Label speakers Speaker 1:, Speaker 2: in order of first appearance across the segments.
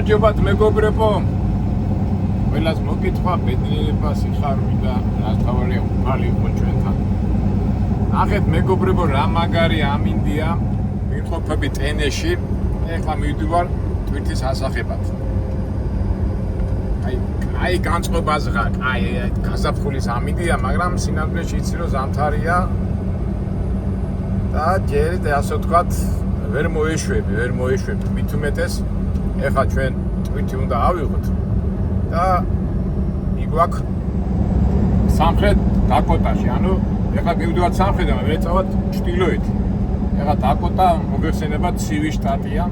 Speaker 1: გამარჯობათ მეგობრებო. ყველას მოკითხვა, ბედნიერება, სიხარული და რასთავარია უფალი იყო ჩვენთან. ნახეთ მეგობრებო, რა მაგარი ამინდია. ვიმყოფები ტენეში. ეხლა მივდივარ ტვირთის ასახებად. აი განწყობაზე აი გაზაფხულის ამინდია, მაგრამ სინამდვილეში იცი რომ ზამთარია და ჯერ ასე ვთქვათ ვერ მოეშვები, მით უმეტეს ეხლა ჩვენ ტვირთი უნდა ავიღოთ და იგვაქვს სამხრეთ დაკოტაში, ანუ ეხლა მივდივართ სამხრეთიდან, ვეწავათ ჩრდილოეთ. ეხლა დაკოტა მოგეხსენებათ ცივი შტატია.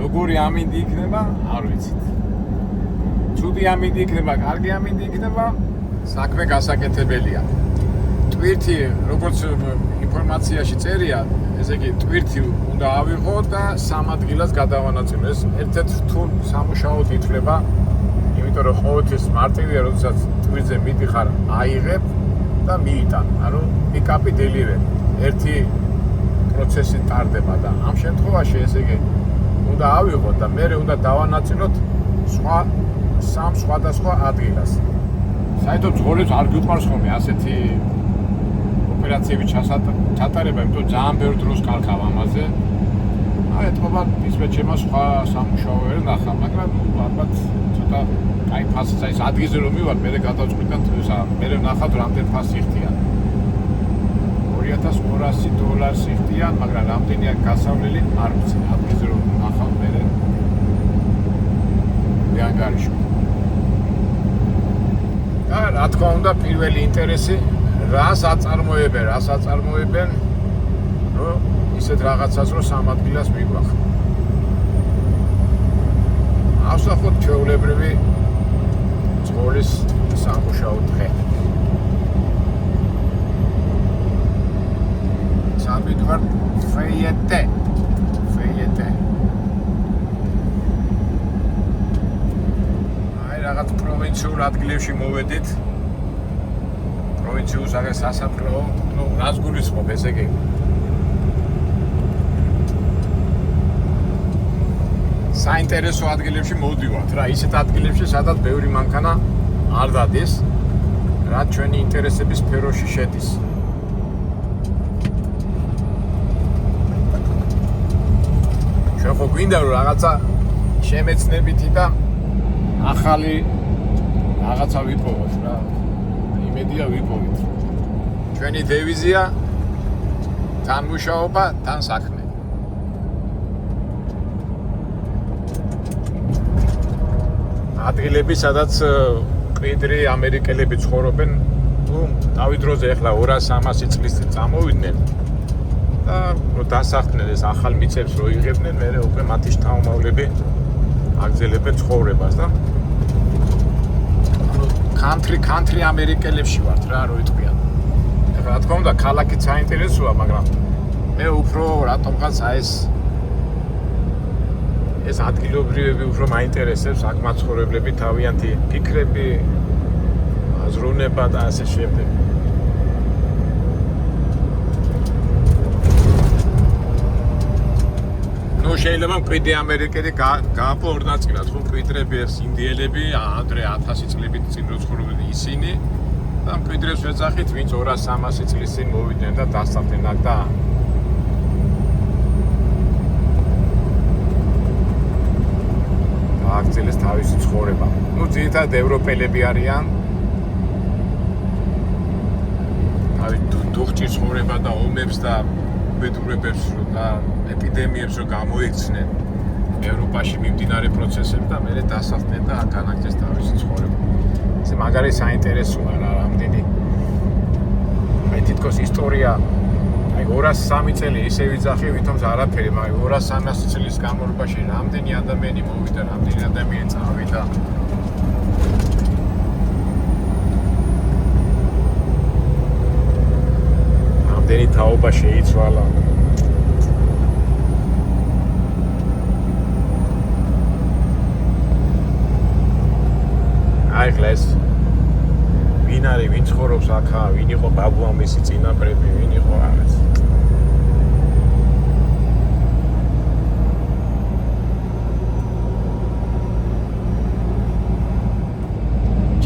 Speaker 1: როგორი ამინდი იქნება, არ ვიცით. ცუდი ამინდი იქნება, კარგი ამინდი იქნება, საქმე გასაკეთებელია. ტვირთი, როგორც ინფორმაციაში წერია, ესე იგი ტვირთი უნდა ავიღო და 3 ადგილას გადავანაწილო. ეს ერთ-ერთ რთულ სამუშაოდ ითვლება, იმიტომ რომ ყოველთვის მარტივია, როდესაც ტვირთზე მიდიხარ, აიღებ და მიიტან. ანუ პიკაპი დელივერი. ერთი პროცესი ტარდება და ამ შემთხვევაში ესე იგი უნდა ავიღოთ და მე უნდა დავანაწილოთ სხვა 3 სხვადასხვა ადგილას. საერთოდ ცხოვრებს არ გიყვარს ხოლმე ასეთი ოპერაციები ჩატარება, იმიტომ რომ ძალიან ბევრ დროს კარგავ ამაზე. ეთქობა ისმეთ შემა სხვა სამუშაო ვერ ნახა, მაგრამ ალბათ ცოტა კაი ფასიც არის ადგილზე რომ მივარ, მე გადავწყვიტე თვისა, მე ვნახავ რამდენ ფასი ხდიან. $2200 ხდიან, მაგრამ რამდენია გასავლელი არ ვიცი. ადგილზე რომ ვნახავ მე ვიანგარიშო. და რა თქმა უნდა პირველი ინტერესი რას აწარმოებენ, რომ ისეთ რაღაცას რომ 3 ადგილას მიგვახ. ავსახოთ ჩვეულებრივი ცხოვრის სამუშაო დღე. სამიდვარ ფეიეტე. აი რაღაც პროვინციულ ადგილებში მოვედით. პროვინციულ სასაფლაო, ნუ რას გულისხმობ, ესე იგი საინტერესო ადგილებში მოვდივართ რა, ისეთ ადგილებში, სადაც ბევრი მანქანა არ დადის, რაც ჩვენი ინტერესების სფეროში შედის. ჩვენ ხო გვინდა რომ რაღაცა შემეცნებითი და ახალი რაღაცა ვიპოვოთ რა. იმედია ვიპოვეთ. ჩვენი დევიზია თან მუშაობა, თან საქმე. ადგილები, სადაც მკვიდრი ამერიკელები ცხოვრობენ, თუ თავი დროზე ახლა 200-300 წლის წინ წამოვიდნენ და რომ დასახდნენ ეს ახალ მიწებს რო იღებდნენ, მე უკვე მათი შთამომავლები აგრძელებენ ცხოვრებას და country ამერიკელებში ვართ რა, რო იტყვიან. ეხლა რა თქმა უნდა, ქალაქიც საინტერესოა, მაგრამ მე უფრო რატომღაც ეს ადგილობრივები უფრო მაინტერესებს, აქ მაცხოვრებლები თავიანთი ფიქრები, აზროვნება და ასე შემდეგ. ნუ შეიძლება მკვიდრი ამერიკელი გააპო ორ ნაწილად, ხო მკვიდრები ეს ინდიელები, ადრე 1000 წლებით წინ რო ცხოვრობდნენ ისინი და მკვიდრებს ვეძახით, ვინც 200-300 წლის წინ მოვიდნენ და დასახლდნენ აქ და აგრძელეს თავისი ცხოვრება. ნუ ძირითადად ევროპელები არიან. აი დუხჭირ ცხოვრება და ომებს და უბედურებებს და ეპიდემიებს რო გამოიქცნენ ევროპაში მიმდინარე პროცესები და მერე დასახლდნენ და აქ განაგრძეს თავისი ცხოვრება. ეს მაგარი საინტერესოა რა, რამდენი აი თითქოს ისტორია აი 203 წელი ისე ვიძახი, ვითომ არაფერი, მაგრამ 200-300 წლის განმავლობაში რამდენი ადამიანი მოვიდა, რამდენი ადამიანი წავიდა. რამდენი თაობა შეიცვალა. აი ხლეს ვინ არის, ვინ ცხოვრობს აქა, ვინ იყო ბაბუა მისი წინაპრები, ვინ იყო რაღაც.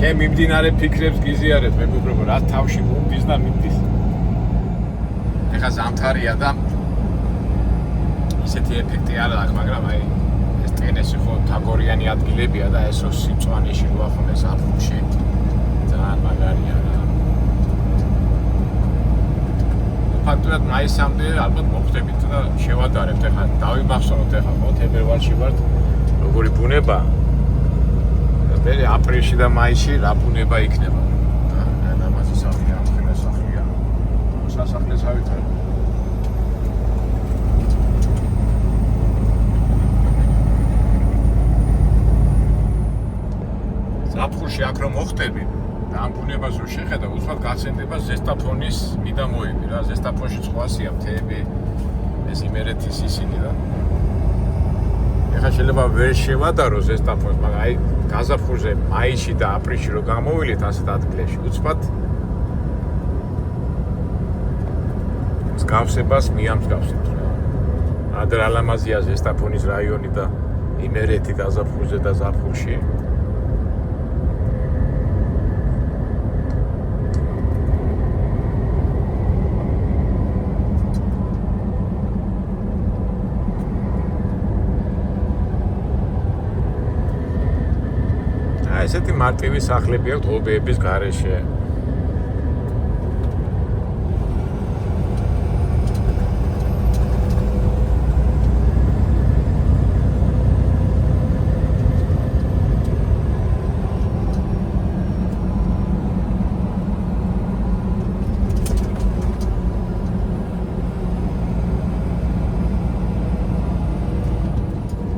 Speaker 1: ჩემ მიმდინარე ფიქრებს გიზიარებ მეგობრებო, რა თავში მომდის და მიდის. ეხლა ზამთარია და ისეთი ეფექტი არ აქვს, მაგრამ აი ეს ტენესი ხო თაგორიანი ადგილებია და ეს რო სიწვანეში რო ახონეს აფუში ძალიან მაგარია რა. ფაქტობრივად მაისამდე ალბათ მოხდებით და შევადარებთ. ეხლა დავიმახსოვროთ, ეხლა ხო თებერვალში ვართ, როგორი ბუნება. მე აპრილში და მაისში რა ბუნება იქნება. ამაზე სახლია, ამხელა სახლია. სასახლეს ავითარ. ზაფხულში აქ რომ მოხდები და ამ ბუნებას რო შეხედა, უცბად გაცენდება ზესტაფონის მიდამოები რა. ზესტაფონში სხვასია მთები, ეს იმერეთის ისინი და ეხლა შეიძლება ვერ შევადარო ზესტაფონს, მაგრამ აი გაზაფხულზე მაისში და აპრილში რო გამოვიდეთ ასეთ ადგილებში, უცბად მსგავსებას მიამსგავსებთ რა. ადრე ალამაზია ზესტაფონის რაიონი და იმერეთი გაზაფხულზე და ზაფხულში. ესეთი მარტივი სახლები აქვს ობეების გარეშე.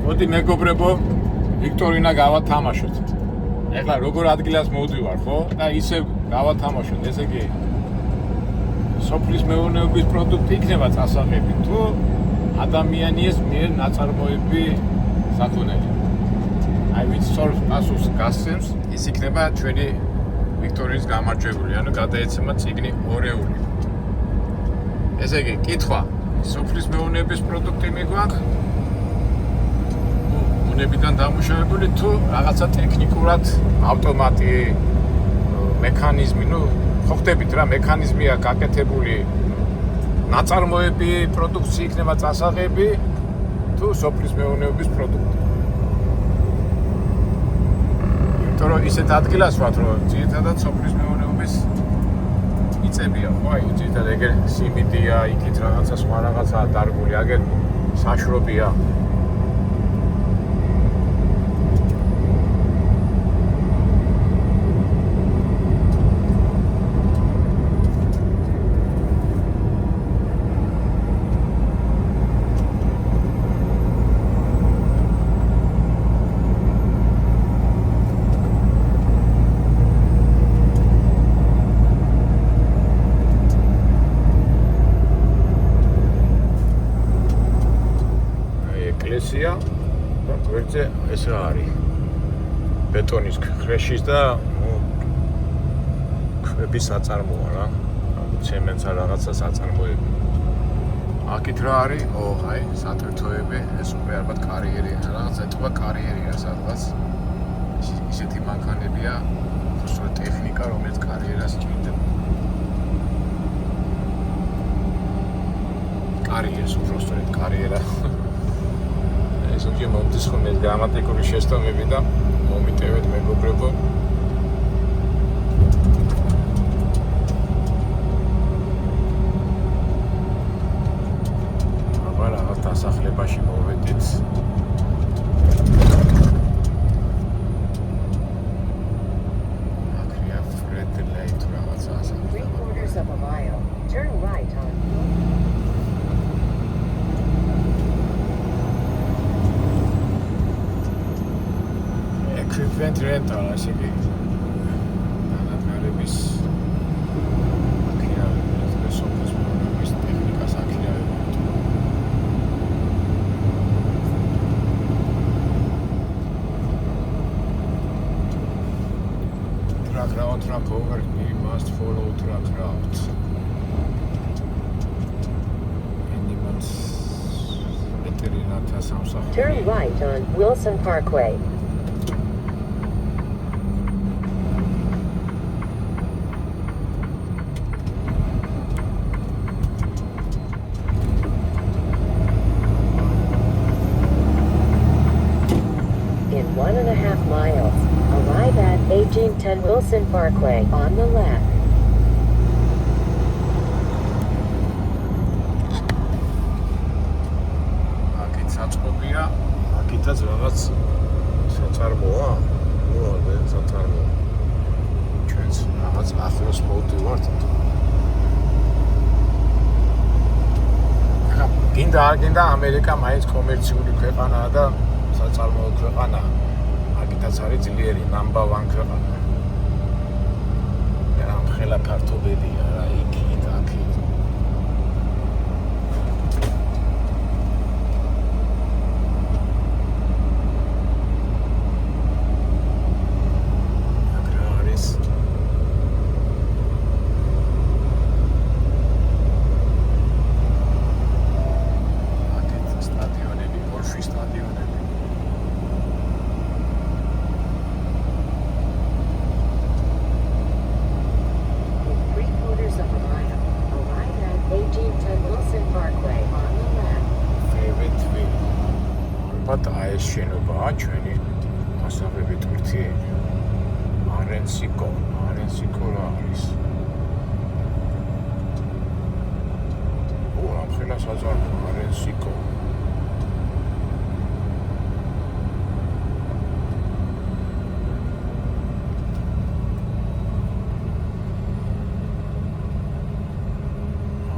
Speaker 1: მოდი მეგობრებო, ვიქტორინა გავათამაშოთ. ეხლა როგორ ადგილას მოვდივარ, ხო? და ისე გავათამაშოთ, ესე იგი სოფლის მეურნეობის პროდუქტი იქნება წასაღები, თუ ადამიანის მიერ ნაწარმოები საქონელი. აი ვინც სწორ პასუხს გასცემს, ის იქნება ჩვენი ვიქტორიის გამარჯვებული, ანუ გადაეცემა წიგნი ორეული. ესე იგი, კითხვა, სოფლის მეურნეობის პროდუქტი მიგვაქვს? ბუნებიდან დამუშავებული თუ რაღაცა ტექნიკურად ავტომატი მექანიზმი, ნუ ხო ხდებით რა, მექანიზმია გაკეთებული ნაწარმოები, პროდუქცია იქნება წასაღები თუ სოფლის მეურნეობის პროდუქტი. იმიტომ რომ ისეთ ადგილას ვართ, რომ ძირითადად სოფლის მეურნეობის მიწებია, ხო, აი ძირითადად ეგერ სიმინდია, იქით რაღაცა სხვა რაღაცაა დარგული, აგერ საშრობია. და გვერდზე ეს რა არის? ბეტონის ხრეშის და ქვების საწარმოა რა. ცემენტს არ რაღაცა საწარმოები. აქეთ რა არის? აი, სატვირთოები, ეს უკვე ალბათ კარიერი, რაღაცა ეთქვა კარიერია სადღაც. ისეთი მანქანებია, უბრალოდ ტექნიკა, რომელიც კარიერას ჭირდება. კარიერს უბრალოდ კარიერა. ეს უკვე მომდის ხოლმე გრამატიკული შესტომები და მომიტევეთ მეგობრებო. აბა რაღაც დასახლებაში მოვედით. აკრია ფრედლეი თუ რაღაცა ასეთი. 3/4 of a mile. Turn right on. Equipment rental, ასე იგი. ანაბერების აქირავება, სოფლის მეურნეობის ტექნიკას აქირავება. Truck route, truck over, we must follow truck route. Animals veterinata სამსახური.
Speaker 2: Turn right on Wilson Parkway. 1810 Wilson Parkway on the left.
Speaker 1: აქეთ საწყობია, აქეთაც რაღაც საწარმოა, საწარმო. ჩვენც რაღაც ახლოს მოვდივართ. გინდა არ გინდა ამერიკა მაინც კომერციული ქვეყანაა და საწარმოო ქვეყანაა. აქეთაც არის ძლიერი number 1 ქვეყანა. რა ხელა ფართობებია რა იქით აქეთ. ეს შენობაა ჩვენი მასწავლებელი თურქი არენსიკო რა არის რა ხელა საზარდო არენსიკო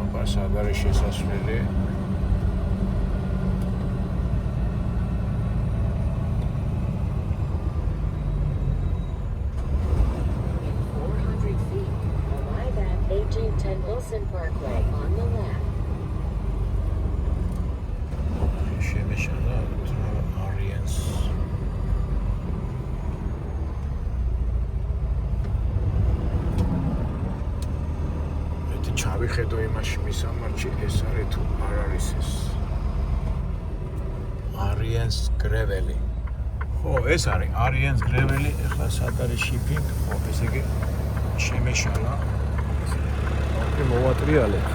Speaker 1: აბა სადარი შესასვლელი
Speaker 2: Wilson Parkway on the left.
Speaker 1: შემეშალა არიენს მე ჩავიხედო იმაში მისამართში ეს არის თუ არ არის ეს არიენს გრეველი ხო ეს არის არიენს გრეველი ეხლა სად არის შიფინგ ხო ესე იგი შემეშალა მოვატრიალებ.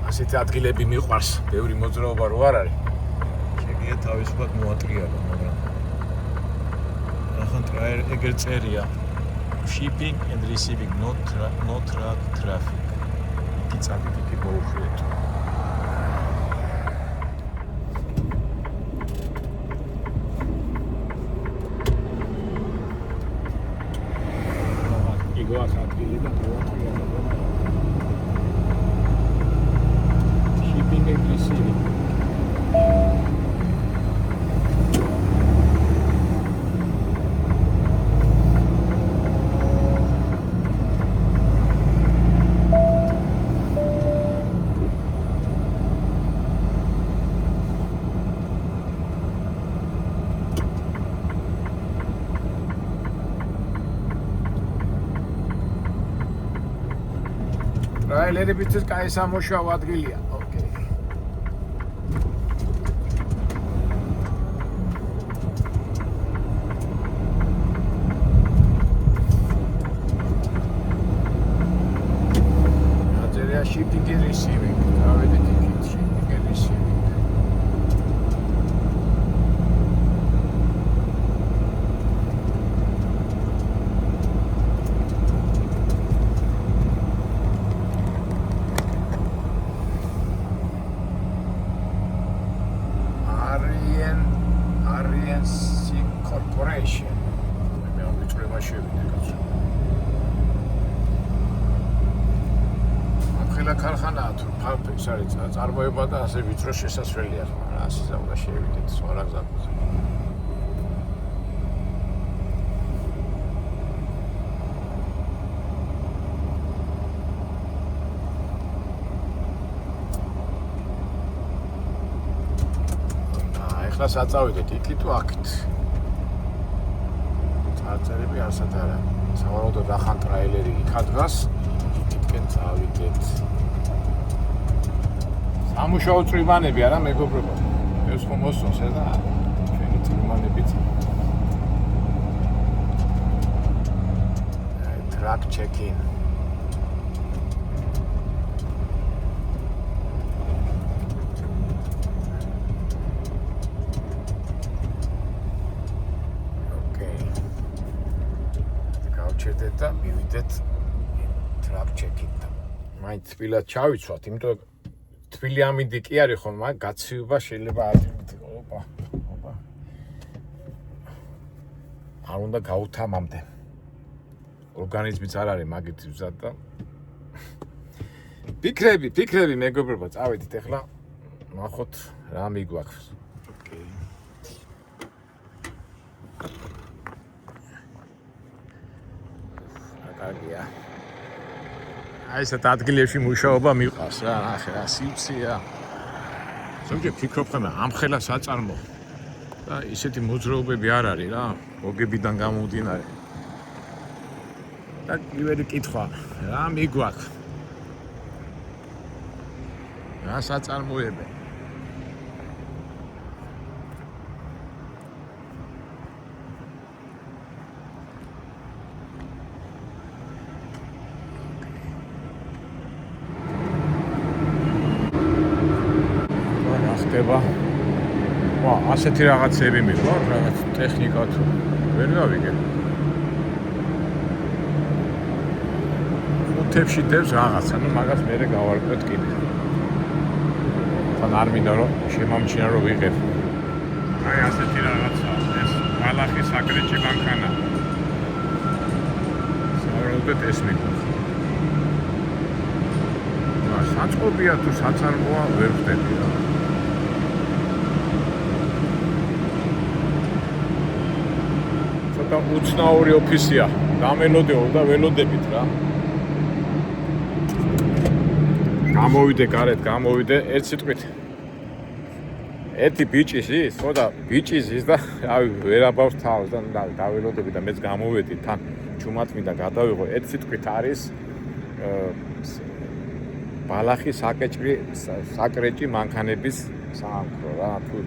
Speaker 1: ასეთი ადგილები მიყვარს, ბევრი მოძრაობა რო არ არის. შეგიძლია თავისუფლად მოვატრიალო, მაგრამ ახლა ეგერ წერია shipping and receiving not truck traffic. იქი წადით იქი მოუხიეთ. Shipping and receiving. ტრაილერებიც კაი სამუშაო ადგილია. ოკეი. აჯერია shipping and receiving. გავედით იქით shipping and receiving. Corporation. მე ამიწრება შევიდე კაცო. ახლა ქარხანაა თუ ფაფის არის წარმოება და ასე ვიწრო შესასვლელია, მაგრამ ასე ზავდა შევიდეთ, სხვა გზაზე. ახლა საწავიდეთ იქით თუ აქეთ. წერები ასეთ არა. სავარაუდოდ ახან ტრაილერი იქ დგას. იქითკენ წავიდეთ. სამუშაო წვიმანები არა მეგობრებო. ეს ხომ მოსწონს და ჩვენი წვიმანებით. Truck check-in. და მივიდეთ ტრაქ ჩეკინთან. მაინც თბილად ჩავიცვათ, იმიტომ თბილი ამინდი კი არის ხოლმე, მაგრამ გაცივება შეიძლება ადრინდ. ოპა. არ უნდა გავუთამამდე. ორგანიზმიც არ არის მაგით მზად და ფიქრები მეგობრებო, წავედით ახლა ნახოთ რა მიგვაქვს. ოკეი. კარგია. აი ესეთ ადგილებში მუშაობა მიყვარს რა, ნახე რა სიუცია. ზოგჯერ ფიქრობ ხოლმე ამ ხელა საწარმო და ისეთი მოძრაობები არ არის რა, მოგებიდან გამომდინარე. და პირველი კითხვა, რა მიგვაქვს? რა საწარმოებენ? ხდება. ვა, ასეთი რაღაცები მიყვარს, რაღაც ტექნიკა თუ ვერ გავიგე. ხუთებში დევს რაღაცა, ну მაგას მერე გავარკვევთ კიდე. თან არ მინდა რომ შემამჩნია რომ ვიღებ. აი ასეთი რაღაცა, ეს ბალახის საკრეჭი მანქანა. საერთოდ ეს მიყვარს. საწყობია თუ საწარმოა ვერ ვხვდები რა. ცოტა უცნაური ოფისია, გამელოდეო და ველოდებით რა. გამოვიდე გარეთ, ერთ სიტყვით. ერთი ბიჭი ზის, ხო და ბიჭი ზის და რავი ვერაბავს თავს და დაველოდები და მეც გამოვედი თან ჩუმად მინდა გადავიღო. ერთ სიტყვით არის ბალახის საკრეჭი მანქანების საამქრო რა, თუ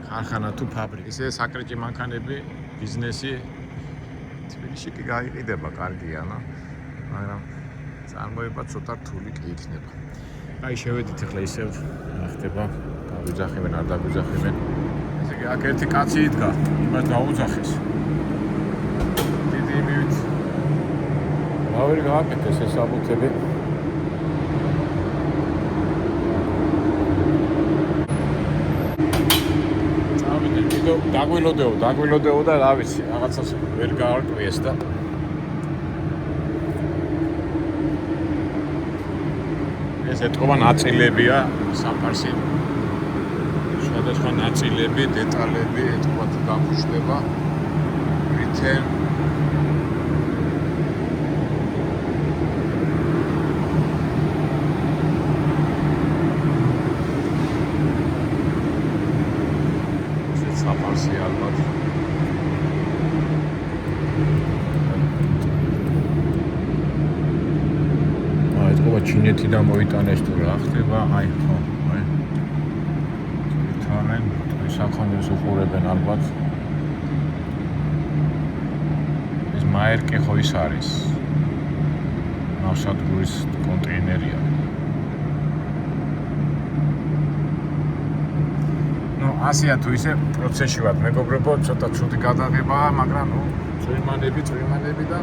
Speaker 1: ქარხანა თუ ფაბრიკა. ესე საკრეჭი მანქანები ბიზნესი თბილისში კი გაიყიდება, კარგია, მაგრამ წარმოება ცოტა რთული კი იქნება. აი შევედით ახლა ისევ ხდება, დაგვიძახებენ, არ დაგვიძახებენ. ესე იგი აქ ერთი კაცი იდგა, იმას დაუძახეს. დიდი იმივით რა ვერ გააკეთეს ეს აბუთები. დაგვილოდეო და რა ვიცი, რაღაცას ვერ გაარკვიეს და ეს ეთქობა ნაწილებია საფარსი. სხვადასხვა ნაწილები, დეტალები ეთქობა თუ დამუშავება. return საფარსი ალბათ. ეთქობა ჩინეთიდან მოიტანეს თუ რა ხდება, აი ხო, აი. თვითონ საქონელს უყურებენ ალბათ. ეს მაერკე ხო ის არის. ნავსადგურის კონტეინერია. ასია თუ ისე პროცესში ვარ, მეგობრებო, ცოტა ცუდი გადაღებაა, მაგრამ წვიმანები და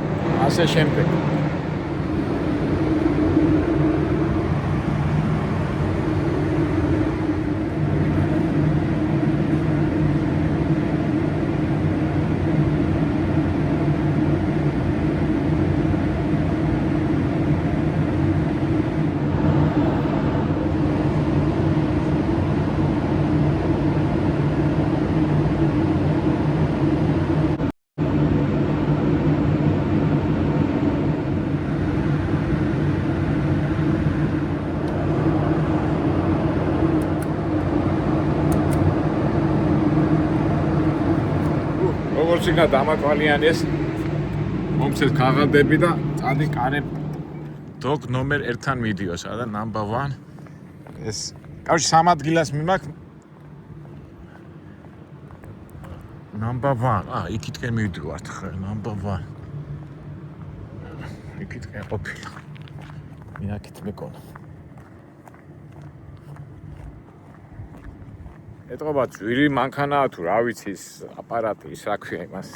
Speaker 1: ასე შემდეგ. როგორც იქნა დამაკვალიანეს მომცეს ქაღალდები და წადი კარე დოგ ნომერ 1-თან მიდიოს რა, number 1. ეს კავშირ 3 ადგილას მიმაქვს number 1. იქითკენ მივდივართ ხა number 1. იქითკენ ყოფილა. მინაკით მეკონა. ეთყობა ძვირი მანქანაა თუ რა ვიცი ის აპარატი ის რა ქვია იმას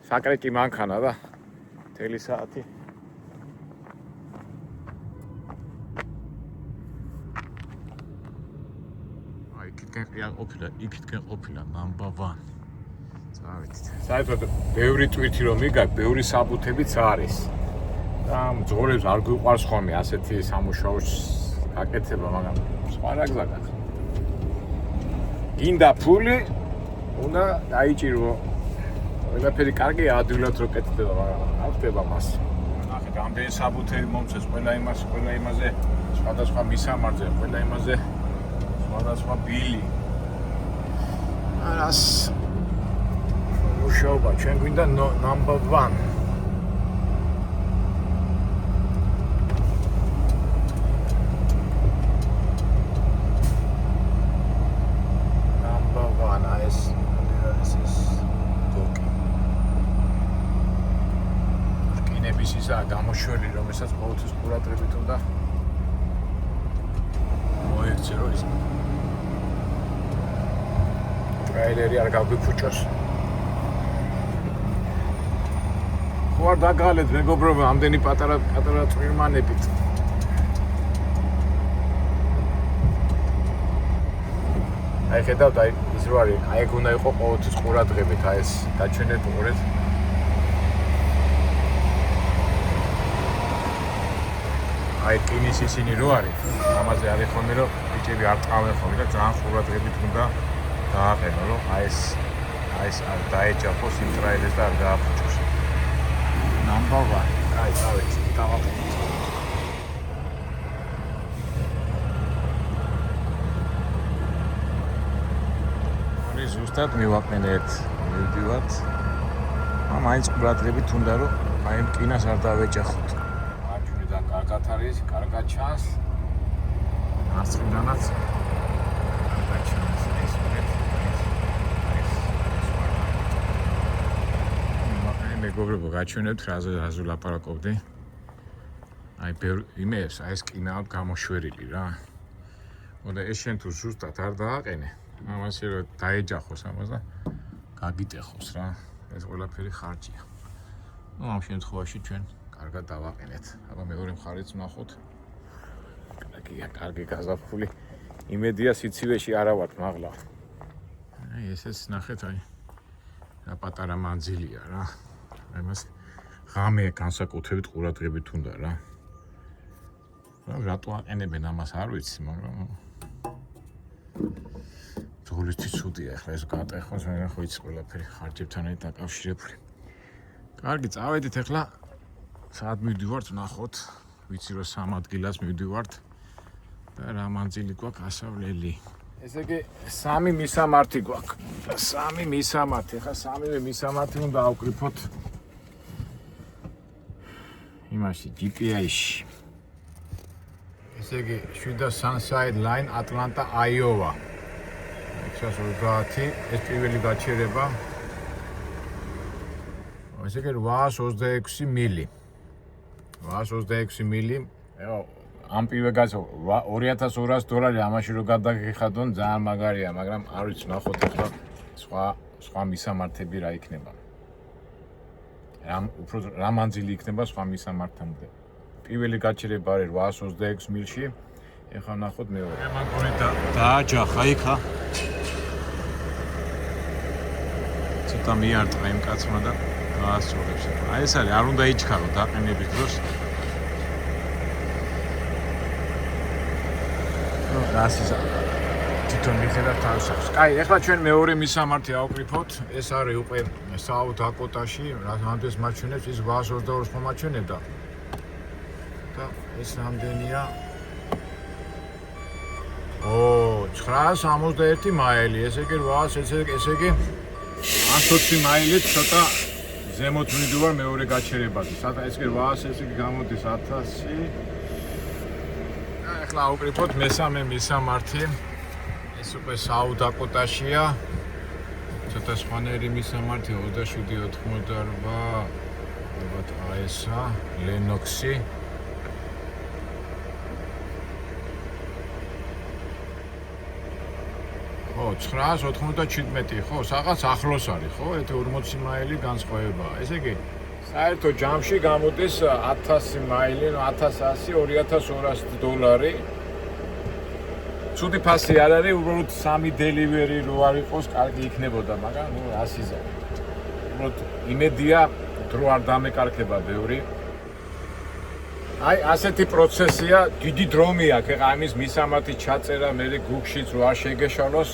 Speaker 1: საკრეტი მანქანა და მთელი საათი. აი, იქითკენ ყოფილა number 1. წავედით. საერთოდ ბევრი ტვირთი რომ მიგაქვს, ბევრი საბუთებიც არის. და მძღოლებს არ გვიყვარს ხოლმე ასეთი სამუშაო გაკეთება, მაგრამ სხვა რა გზა გაქვს. გინდა ფული, უნდა დაიჭირო. ყველაფერი კარგია ადვილად რო კეთდება, მაგრამ არ ხდება მას. ნახეთ, რამდენი საბუთები მომწეს ყველა იმაზე, სხვადასხვა მისამართზე, ყველა იმაზე სხვადასხვა ბილი. არას მუშაობა, ჩვენ გვინდა number 1. ისაა გამოშველი, რომელსაც ყოველთვის ყურადღებით უნდა მოექცერო ის. ტრეილერი არ გაგვიფუჭოს. ხო არ დაგალეთ მეგობრებო, ამდენი პატარა წვირმანებით. აი ხედავთ, აი ის რო არის, აი ეგ უნდა იყო ყოველთვის ყურადღებით, აი ეს დაჩვენეთ უყურეთ. აი ტინის ისინი რო არის, ამაზე არის ხოლმე რომ ბიჭები არ ტყავენ ხოლმე და ძალიან ყურადღებით უნდა დააყენო, რომ აი ეს არ დაეჯახოს იმ ტრაილერს და არ გააფუჭოს. number 1. აი წავედით, დავაყენეთ. ორი ზუსტად მივაყენეთ, მივდივართ. მაინც ყურადღებით უნდა რომ აი იმ კინას არ დავეჯახოთ. კარგად არის, კარგად ჩანს. ასწრიდანაც კარგად ჩანს ეს ვერეთ. აი მეგობრებო, გაჩვენებთ რაზე ლაპარაკობდი. აი იმეს, აი ეს კინა აქვს გამოშვერილი რა. მოდა ეს შენ თუ ზუსტად არ დააყენე, ამას რომ დაეჯახოს ამას და გაგიტეხოს რა. ეს ყველაფერი ხარჯია. ნუ ამ შემთხვევაში ჩვენ კარგად დავაყენეთ. აბა მეორე მხარეც ვნახოთ. კარგი გაზაფხული. იმედია სიცივეში არა ვართ მაღლა. აი ესეც ნახეთ, აი რა პატარა მანძილია რა. აი მას ღამე განსაკუთრებით ყურადღებით უნდა რა. რატო აყენებენ ამას არ ვიცი, მაგრამ ძღოლითი ცუდია ახლა ეს გატეხოს, მაგრამ ხო იცი ყველაფერი ხარჯებთან არის დაკავშირებული. კარგი, წავედით ახლა საათ მივდივართ, ვნახოთ, ვიცი რომ 3 ადგილას მივდივართ და რა მანძილი გვაქვს ასავლელი. ესე იგი 3 მისამართი გვაქვს. 3 მისამართი, ახლა 3-ვე მისამართი უნდა ავკრიფოთ იმაში GPI-ში. ესე იგი შვიდა Sunside Line, Atlanta, Iowa. 630, ეს პირველი გაჩერება. ესე იგი 826 მილი. 826 მილი. ამ პირველ გაზო $2200 ამაში რო გადაგიხადონ ძალიან მაგარია, მაგრამ არ ვიცი, ნახოთ ახლა სხვა მისამართები რა იქნება. რა მანძილი იქნება სხვა მისამართამდე. პირველი გაჩერება არის 826 მილში. ეხლა ნახოთ მეორე. მაგონი დააჯახა იქა. ცოტა მიარტყა იმ კაცმა და გაასწორებს. აი ეს არის, არ უნდა იჩქარო დაყენების დროს. გასიზა. თვითონ მიხედავთ თავისას. კაი, ეხლა ჩვენ მეორე მისამართი ავკრიფოთ. ეს არის უკვე South Dakota-ში, რამდენს მაჩვენებს ის 822 ხომ მაჩვენებდა. და ეს რამდენია? 961 მაილი, ესე იგი 800, ესე იგი 120 მაილით ცოტა ზემოთ მივდივარ მეორე გაჩერებაზე. სადა ეს კი 800, ესე იგი გამოდის 1000. ახლა ავკრიფოთ მესამე მისამართი. ეს უკვე South Dakota-შია. ცოტა სხვანაირი მისამართი 2788. ალბათ ესა, Lennox-ი. ხო 997 ხო რაღაც ახლოს არის ხო 40 მაილი განსხვავებაა ესე იგი საერთო ჯამში გამოდის 1000 მაილი 1100 $2200 ცუდი ფასი არ არის უბრალოდ 3 დელივერი რო არ იყოს კარგი იქნებოდა მაგრამ ნუ ასიზა უბრალოდ იმედია დრო არ დამეკარგება ბევრი აი ასეთი პროცესია დიდი დრო მიაქვს ეხლა ამის მისამართი ჩაწერა მე გუგშიც რო არ შეგეშალოს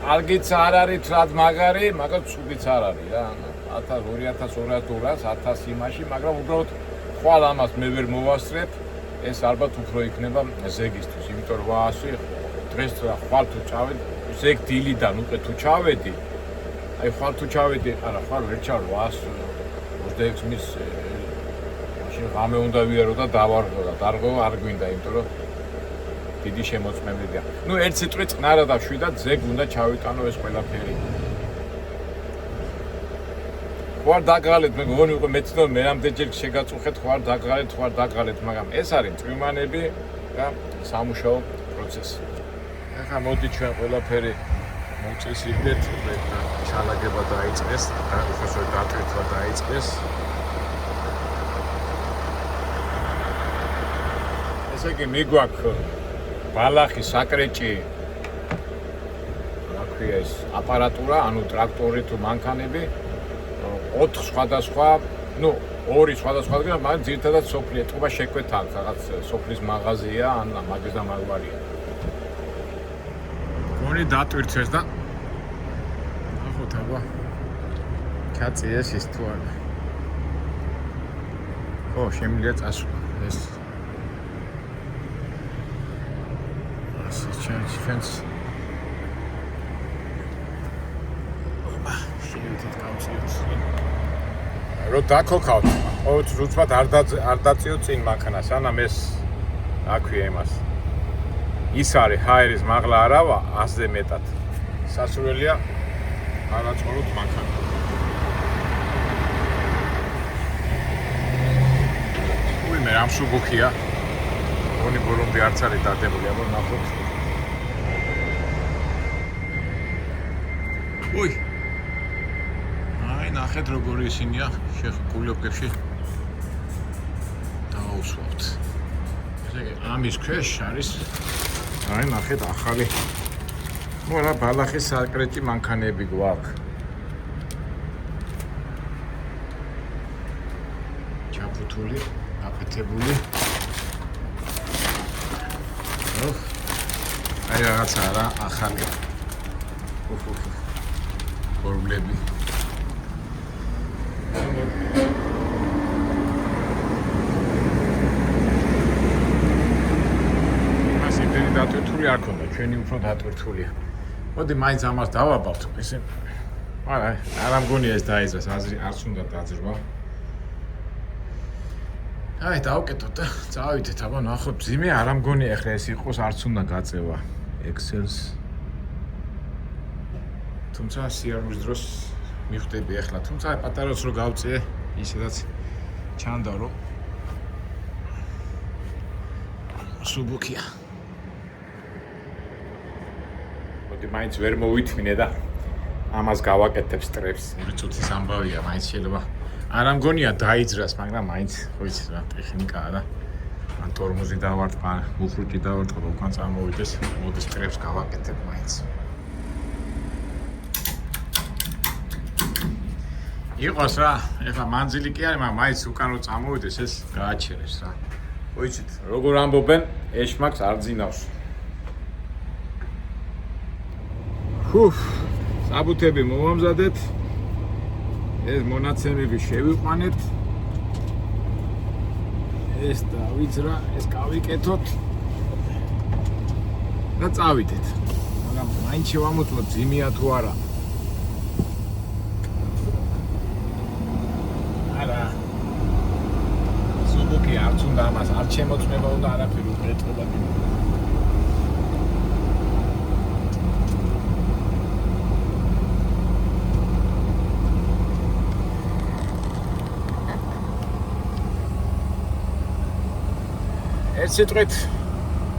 Speaker 1: კარგიც არ არის თრად მაგარი მაგრამ ცუდიც არ არის რა $2200 1000 იმაში მაგრამ უბრალოდ ხვალ ამას მე ვერ მოვასწრებ ეს ალბათ უფრო იქნება ზეგისთვის იმიტომ რომ 800 დღეს ხვალ თუ წავედ ზეგ დილიდან უკვე თუ ჩავედი აი ხვალ თუ ჩავედი არა ხვალ ვერ ჩავ 800 მის მაშინ ღამე უნდა ვიარო და დავარღო და დარღო არ გვინდა იმიტომ რომ დიდი შემოწმებებია. ნუ ერთ სიტყვით წყნარა და შვიდად ზეგ უნდა ჩავიტანო ეს ყველაფერი. ხوار დაგღალეთ მე გონი უკვე მეცნო მე რამდენჯერ შეგაწუხეთ ხوار დაგღალეთ მაგრამ ეს არის წვიმანები და სამუშაო პროცესი. ახლა მოდი ჩვენ ყველაფერი მოვწესრიგდეთ ჩალაგება დაიწყეს და უხეშო დატვირთვა დაიწყეს. ესე იგი მიგვაქვს ბალახი საკრეჭი რა ქვია ეს აპარატურა ანუ ტრაქტორი თუ მანქანები 4 სხვადასხვა ნუ 2 სხვადასხვა მაგრამ ძირითადად სოფლი ეთყობა შეკვეთან რაღაც სოფლის მაღაზია ან მაგის და მაგვარია გონი დატვირთვეს და ნახოთ აბა ჩაწიეს ის თუ არა ხო შემიძლია წასვლა ეს ჩვენს რო დაქოქავთ ყოველთვის უცბად არ დაწიოთ წინ მანქანას სანამ ეს აქვია იმას ის არის ჰაერის მაღლა არავა 100-ზე მეტად სასურველია არ აწოლოთ მანქანა მე ამ სუბუქია გონი ბოლომდე არც არის დადებული აბა ნახოთ ой აი ნახეთ როგორი ისინია შეგულობებში დაუსვავთ ესე იგი ამის ქვეშ არის აი ნახეთ ახალი ნუ რა ბალახის საკრეჭი მანქანები გვაქვს ჩაფუთული აფეთებული აი რაღაცა რა ახალი პრობლემები ასე დიდი დატვირთული არ ქონდა ჩვენი უფრო დატვირთულია მოდი მაინც ამას დავაბავთ ესე არა არ მგონია ეს დაიძრას არც უნდა დაძრვა აი დავკეთოთ და წავიდეთ აბა ნახოთ ძიმე არ მგონია ახლა ეს იყოს არც უნდა გაწევა Excel-ს თუმცა სიარული დროს მიხვდები ახლა თუმცა პატარაც რო გავწიე ისედაც ჩანდა რომ სუბუქია მოდი მაინც ვერ მოვითმინე და ამას გავაკეთებ სტრეპს ორი წუთის ამბავია მაინც შეიძლება არ მგონია დაიძრას მაგრამ მაინც ხო იცი რა ტექნიკაა და ან თორმუზი დავარტყა უხრუჭი დავარტყა უკან წამოვიდეს მოდი სტრეპს გავაკეთებ მაინც იყოს რა, ეხლა მანძილი კი არის, მაგრამ მაინც უკან რო წამოვიდეს ეს გააჩერებს რა. ხო იცით, როგორ ამბობენ, ეშმაკს არ ძინავს. საბუთები მოვამზადეთ. ეს მონაცემები შევიყვანეთ. ეს დავიძრა, ეს გავიკეთოთ. და წავიდეთ. მაგრამ მაინც შევამოწმოთ ძიმია თუ არა. არც უნდა ამას არ შემოწმება უნდა არაფერი უყურეთობა ერთ სიტყვით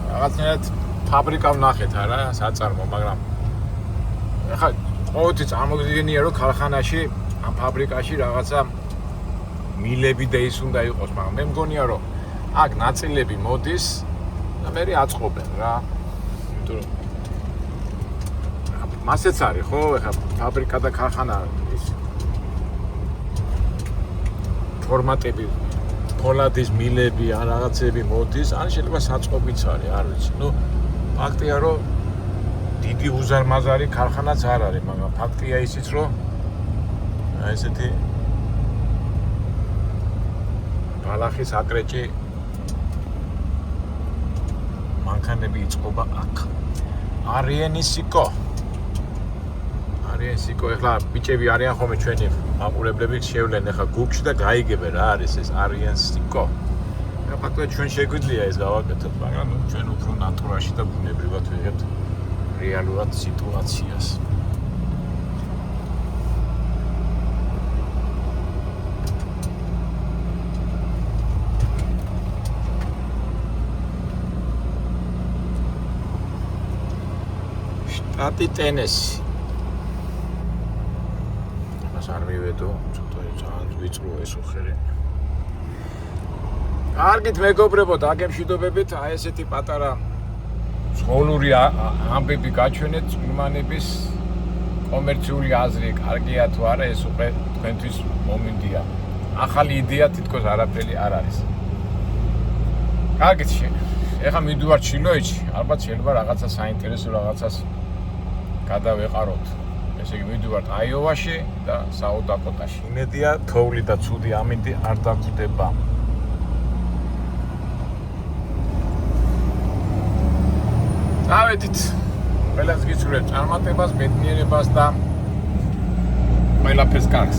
Speaker 1: რაღაცნაირად ფაბრიკა ვნახეთ არა, საწარმო, მაგრამ ეხლა ყოველთვის წარმოგიდგენია რომ ქარხანაში, ამ ფაბრიკაში რაღაცა მილები და ის უნდა იყოს, მაგრამ მე მგონია რომ აქ ნაწილები მოდის და მე აწყობენ რა. იმიტომ რომ მასეც არის ხო, ეხლა ფაბრიკა და ქარხანა ის ფორმატები, ფოლადის მილები ან რაღაცები მოდის, ან შეიძლება საწყობიც არის, არ ვიცი. ნუ ფაქტია რომ დიდი უზარმაზარი ქარხანაც არ არის, მაგრამ ფაქტია ისიც რომ ესეთი ბალახის აკრეჭი მანქანები იწყობა აქ. არიენისიკო. არიენისიკო, ეხლა ბიჭები არიან ხოლმე ჩვენი მაყურებლები შევლენ ეხლა გუგლში და გაიგებენ რა არის ეს არიენისიკო. რა ფაქტია ჩვენ შეგვიძლია ეს გავაკეთოთ, მაგრამ ჩვენ უფრო ნატურაში და ბუნებრივად ვიღებთ რეალურად სიტუაციას. შტატი ტენესი. მას არ მივედო, ცოტა ძალიან ვიწრო ეს უხერი. კარგით მეგობრებო, დაგემშვიდობებით, აი ესეთი პატარა სხოლური ამბები გაჩვენეთ წვრილმანების კომერციული აზრი კარგია თუ არა, ეს უკვე თქვენთვის მომინდია. ახალი იდეა თითქოს არაფერი არ არის. კარგით, ეხლა მივდივართ ჩილოეთში, ალბათ შეიძლება რაღაცა საინტერესო რაღაცას გადავეყაროთ. ესე იგი მივდივართ აიოვაში და საუდაკოტაში. იმედია თოვლი და ცუდი ამინდი არ დაგვდება. დავედით, ყველას გისურვებთ წარმატებას, ბედნიერებას და ყველაფერს კარგს.